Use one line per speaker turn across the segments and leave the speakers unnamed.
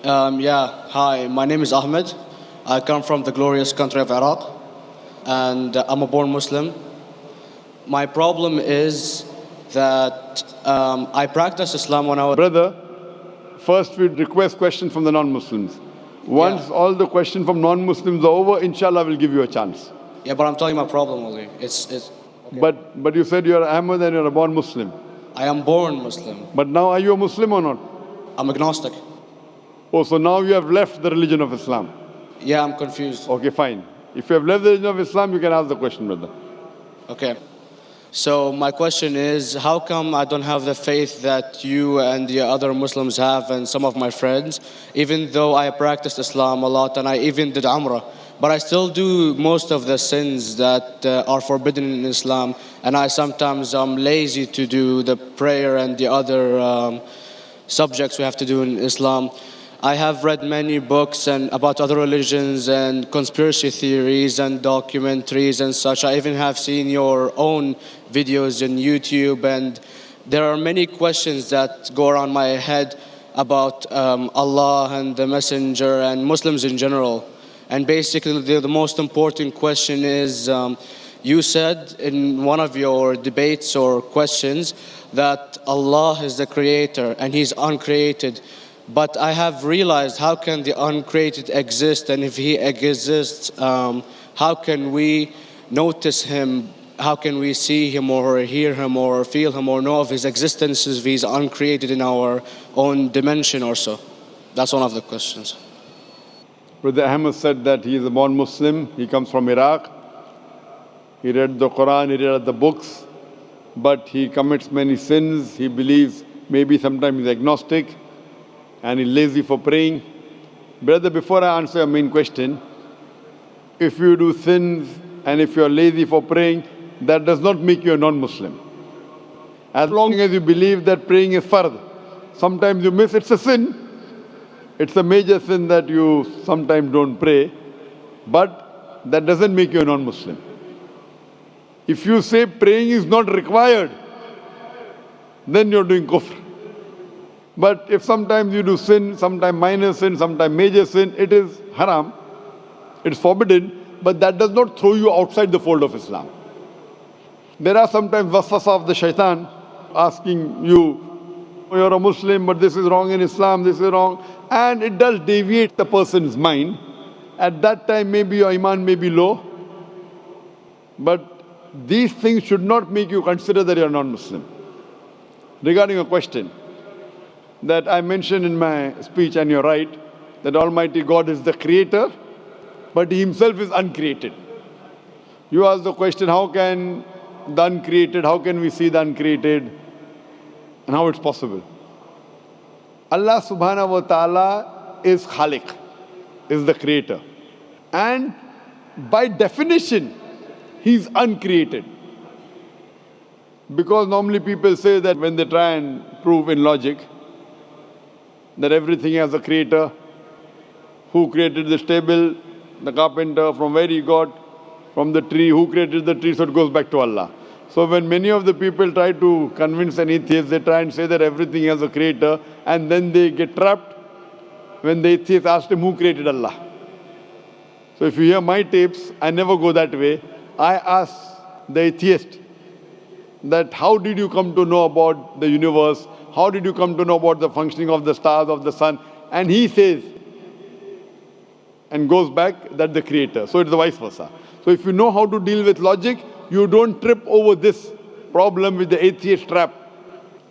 Yeah, hi, my name is Ahmed. I come from the glorious country of Iraq, and I'm a born Muslim. My problem is that I practiced Islam when I was.
Brother, first we request questions from the non-Muslims. Once all the questions from non-Muslims are over, inshallah, we'll give you a chance.
Yeah, but I'm telling you my problem only.
But you said you're Ahmed and you're a born Muslim.
I am born Muslim.
But now are you a Muslim or not?
I'm agnostic.
Oh, so now you have left the religion of Islam.
Yeah, I'm confused.
Okay, fine. If you have left the religion of Islam, you can ask the question, brother.
Okay. So my question is, how come I don't have the faith that you and the other Muslims have and some of my friends, even though I practiced Islam a lot and I even did Umrah, but I still do most of the sins that are forbidden in Islam, and I sometimes am lazy to do the prayer and the other subjects we have to do in Islam. I have read many books and about other religions and conspiracy theories and documentaries and such. I even have seen your own videos on YouTube, and there are many questions that go around my head about Allah and the Messenger and Muslims in general. And basically the most important question is, you said in one of your debates or questions that Allah is the creator and He's uncreated. But I have realized, how can the uncreated exist? And if He exists, how can we notice Him? How can we see Him or hear Him or feel Him or know of His existence if He's uncreated in our own dimension or so? That's one of the questions.
Brother Ahmed said that he is a born Muslim. He comes from Iraq. He read the Quran, he read the books, but he commits many sins. He believes maybe sometimes he's agnostic and he's lazy for praying. Brother, before I answer your main question, if you do sins and if you are lazy for praying, that does not make you a non-Muslim. As long as you believe that praying is fard, sometimes you miss, it's a sin. It's a major sin that you sometimes don't pray, but that doesn't make you a non-Muslim. If you say praying is not required, then you're doing kufr. But if sometimes you do sin, sometimes minor sin, sometimes major sin, it is haram, it's forbidden, but that does not throw you outside the fold of Islam. There are sometimes waswasa of the shaitan asking you, you're a Muslim, but this is wrong in Islam, this is wrong. And it does deviate the person's mind. At that time, maybe your iman may be low. But these things should not make you consider that you're non-Muslim. Regarding a question that I mentioned in my speech, and you're right, that Almighty God is the creator, but He Himself is uncreated. You ask the question, how can the uncreated, how can we see the uncreated? And how it's possible. Allah subhanahu wa ta'ala is Khaliq, is the creator. And by definition, He's uncreated. Because normally people say that when they try and prove in logic that everything has a creator, who created this table, the carpenter, from where he got, from the tree, who created the tree, so it goes back to Allah. So when many of the people try to convince an atheist, they try and say that everything has a creator, and then they get trapped when the atheist asked him who created Allah. So if you hear my tapes, I never go that way. I ask the atheist that how did you come to know about the universe? How did you come to know about the functioning of the stars, of the sun? And he says, and goes back, that the creator. So it's the vice versa. So if you know how to deal with logic, you don't trip over this problem with the atheist trap,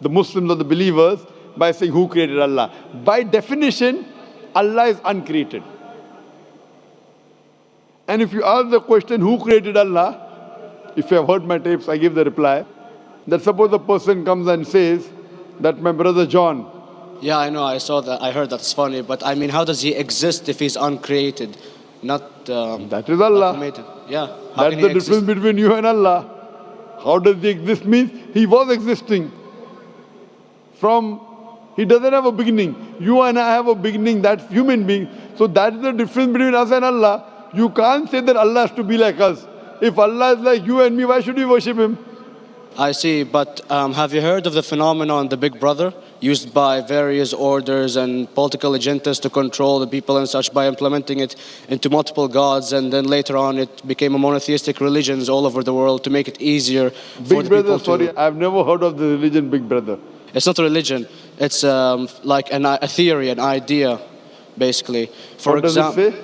the Muslims or the believers, by saying who created Allah. By definition, Allah is uncreated. And if you ask the question, who created Allah? If you have heard my tapes, I give the reply. That suppose a person comes and says that my brother John.
Yeah, I know, I saw that, I heard that's funny, but I mean, how does he exist if he's uncreated? Not
that is Allah.
Yeah.
That's the difference between you and Allah. How does he exist means he was existing. He doesn't have a beginning. You and I have a beginning, that's human being. So that is the difference between us and Allah. You can't say that Allah has to be like us. If Allah is like you and me, why should we worship Him?
I see, but have you heard of the phenomenon, the Big Brother? used by various orders and political agendas to control the people and such by implementing it into multiple gods, and then later on it became a monotheistic religions all over the world to make it easier for
Big
the
Brother,
people to...
sorry, I've never heard of the religion Big Brother.
It's not a religion. It's like a theory, an idea, basically. For
What does it say?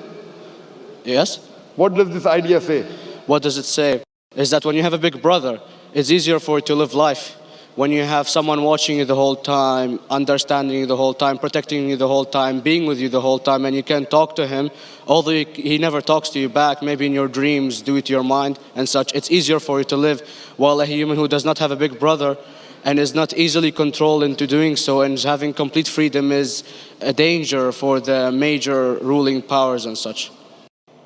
Yes?
What does this idea say?
What does it say? Is that when you have a big brother, it's easier for you to live life. When you have someone watching you the whole time, understanding you the whole time, protecting you the whole time, being with you the whole time, and you can talk to him, although he never talks to you back, maybe in your dreams, due to your mind and such, it's easier for you to live. While a human who does not have a big brother and is not easily controlled into doing so and is having complete freedom is a danger for the major ruling powers and such.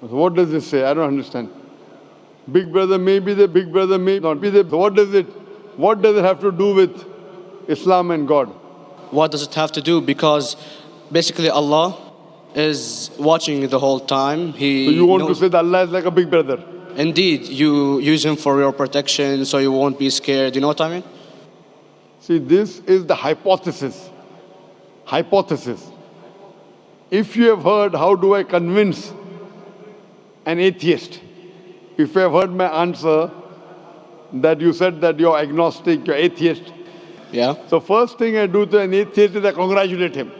What does this say? I don't understand. Big Brother may be there, Big Brother may not be there. What does it have to do with Islam and God?
What does it have to do? Because basically Allah is watching you the whole time.
So you want to say that Allah is like a big brother?
Indeed, you use him for your protection so you won't be scared. You know what I mean?
See, this is the hypothesis. Hypothesis. If you have heard, how do I convince an atheist? If you have heard my answer, that you said that you're agnostic, you're atheist.
Yeah.
So first thing I do to an atheist is I congratulate him.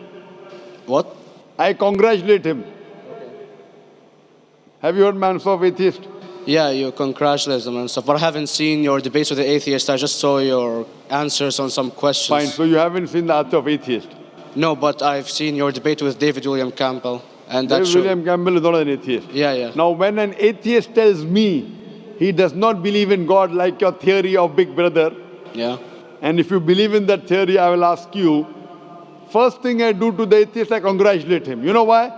What?
I congratulate him. Have you heard my answer of atheist?
Yeah, you congratulate them and stuff. But I haven't seen your debates with the atheist. I just saw your answers on some questions.
Fine. So you haven't seen the answer of atheist?
No, but I've seen your debate with David William Campbell. And that
David William Campbell is not an atheist.
Yeah.
Now, when an atheist tells me he does not believe in God like your theory of Big Brother,
Yeah.
and if you believe in that theory, I will ask you, first thing I do to the atheist, I congratulate him. You know why?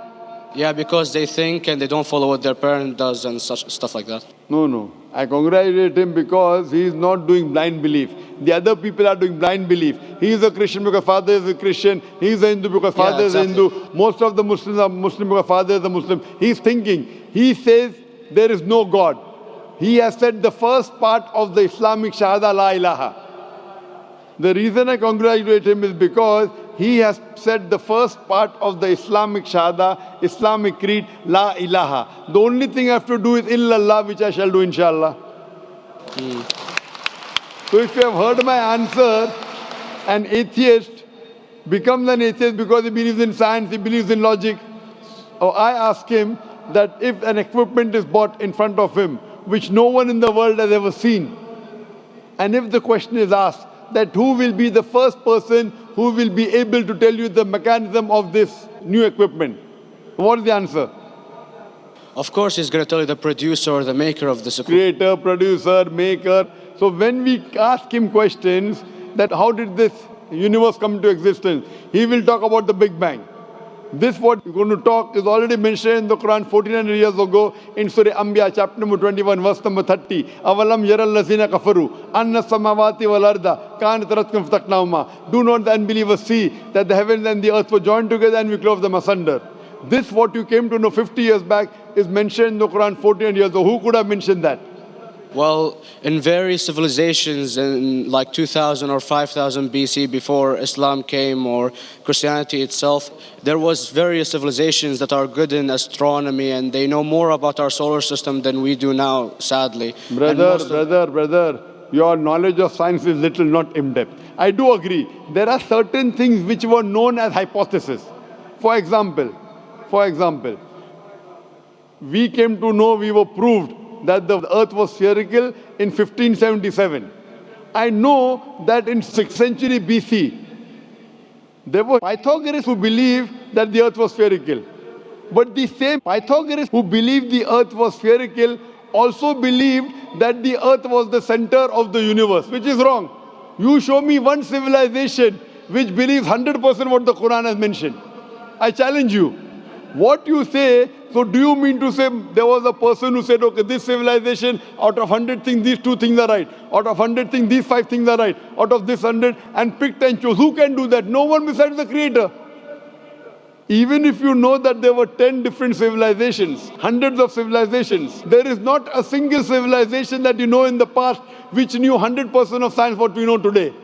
Yeah, because they think and they don't follow what their parent does and such stuff like that.
No. I congratulate him because he is not doing blind belief. The other people are doing blind belief. He is a Christian because father is a Christian. He is a Hindu because father is a Hindu. Most of the Muslims are Muslim because father is a Muslim. He is thinking. He says there is no God. He has said the first part of the Islamic Shahada, La ilaha. The reason I congratulate him is because he has said the first part of the Islamic Shahada, Islamic creed, La ilaha. The only thing I have to do is illallah, which I shall do inshallah. So if you have heard my answer, an atheist becomes an atheist because he believes in science, he believes in logic. Or I ask him that if an equipment is bought in front of him, which no one in the world has ever seen, and if the question is asked, that who will be the first person who will be able to tell you the mechanism of this new equipment? What is the answer?
Of course, he's going to tell you the producer or the maker of this equipment.
Creator, producer, maker. So when we ask him questions that how did this universe come into existence, he will talk about the Big Bang. This what we're going to talk is already mentioned in the Quran 1400 years ago in Surah Anbiya chapter number 21 verse number 30. Avalam yaral lazina kafaru anna samawati wal arda kanat ratkum fataknahuma. Do not the unbelievers see that the heavens and the earth were joined together and we clove them asunder. This what you came to know 50 years back is mentioned in the Quran 1400 years ago. Who could have mentioned that?
Well, in various civilizations in like 2000 or 5000 BC before Islam came or Christianity itself, there was various civilizations that are good in astronomy and they know more about our solar system than we do now, sadly.
Brother, your knowledge of science is little, not in-depth. I do agree. There are certain things which were known as hypotheses. For example, we came to know, we were proved that the earth was spherical in 1577. I know that in 6th century BC, there were Pythagoras who believed that the earth was spherical. But the same Pythagoras who believed the earth was spherical also believed that the earth was the center of the universe, which is wrong. You show me one civilization which believes 100% what the Quran has mentioned. I challenge you. What you say, so do you mean to say there was a person who said, okay, this civilization, out of 100 things, these 2 things are right. Out of 100 things, these 5 things are right. Out of this 100, and picked and chose. Who can do that? No one besides the Creator. Even if you know that there were 10 different civilizations, hundreds of civilizations, there is not a single civilization that you know in the past which knew 100% of science what we know today.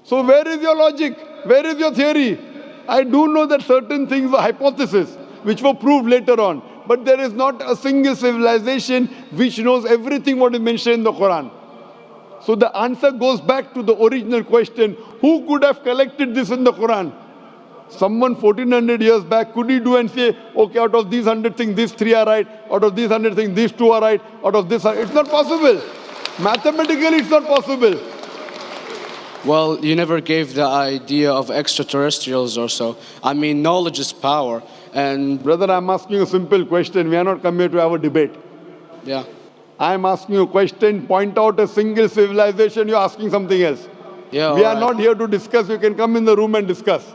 So where is your logic? Where is your theory? I do know that certain things were hypotheses, which were proved later on. But there is not a single civilization which knows everything what is mentioned in the Quran. So the answer goes back to the original question, who could have collected this in the Quran? Someone 1400 years back, could he do and say, okay, out of these 100 things, these 3 are right, out of these 100 things, these 2 are right, out of this, it's not possible. Mathematically, it's not possible.
Well, you never gave the idea of extraterrestrials or so. I mean, knowledge is power. And
Brother, I'm asking a simple question. We are not come here to have a debate.
yeah.
I'm asking you a question. Point out a single civilization. You're asking something else.
Yeah,
We are
alright.
not here to discuss. You can come in the room and discuss.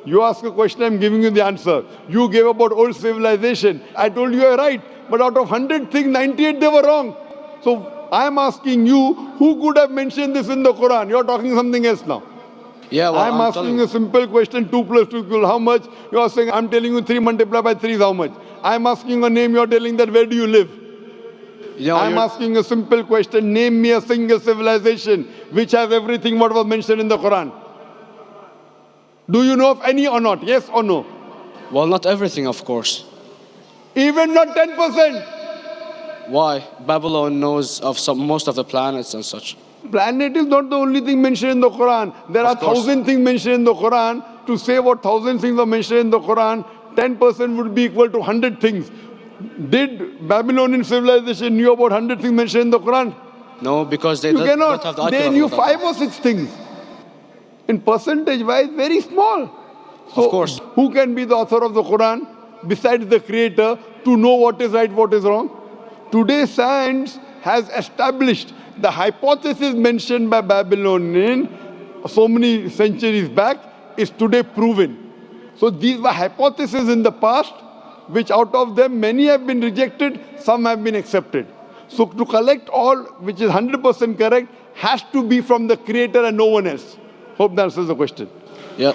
You ask a question, I'm giving you the answer. You gave about old civilization. I told you you're right. But out of 100 things, 98 they were wrong. So I'm asking you, who could have mentioned this in the Quran? You're talking something else now.
Yeah, well,
I'm
telling
asking
you.
a simple question, 2 plus 2 equal how much? You're saying, I'm telling you 3 multiplied by 3 is how much? I'm asking a name, you're telling that where do you live?
You know,
I'm asking a simple question, name me a single civilization which has everything what was mentioned in the Quran. Do you know of any or not? Yes or no?
well, not everything, of course.
Even not 10%.
Why? Babylon knows of most of the planets and such.
Planet is not the only thing mentioned in the Quran. There are
Of course.
1,000 things mentioned in the Quran. To say what 1,000 things are mentioned in the Quran, 10% would be equal to 100 things. Did Babylonian civilization knew about 100 things mentioned in the Quran?
No, because they
You
don't have the
cannot. They
archaeological
knew
data.
5 or 6 things. In percentage wise, very small. So
Of course.
who can be the author of the Quran besides the creator to know what is right, what is wrong? Today science has established the hypothesis mentioned by Babylonian so many centuries back is today proven. So these were hypotheses in the past, which out of them many have been rejected, some have been accepted. So to collect all which is 100% correct has to be from the creator and no one else. Hope that answers the question.
Yeah.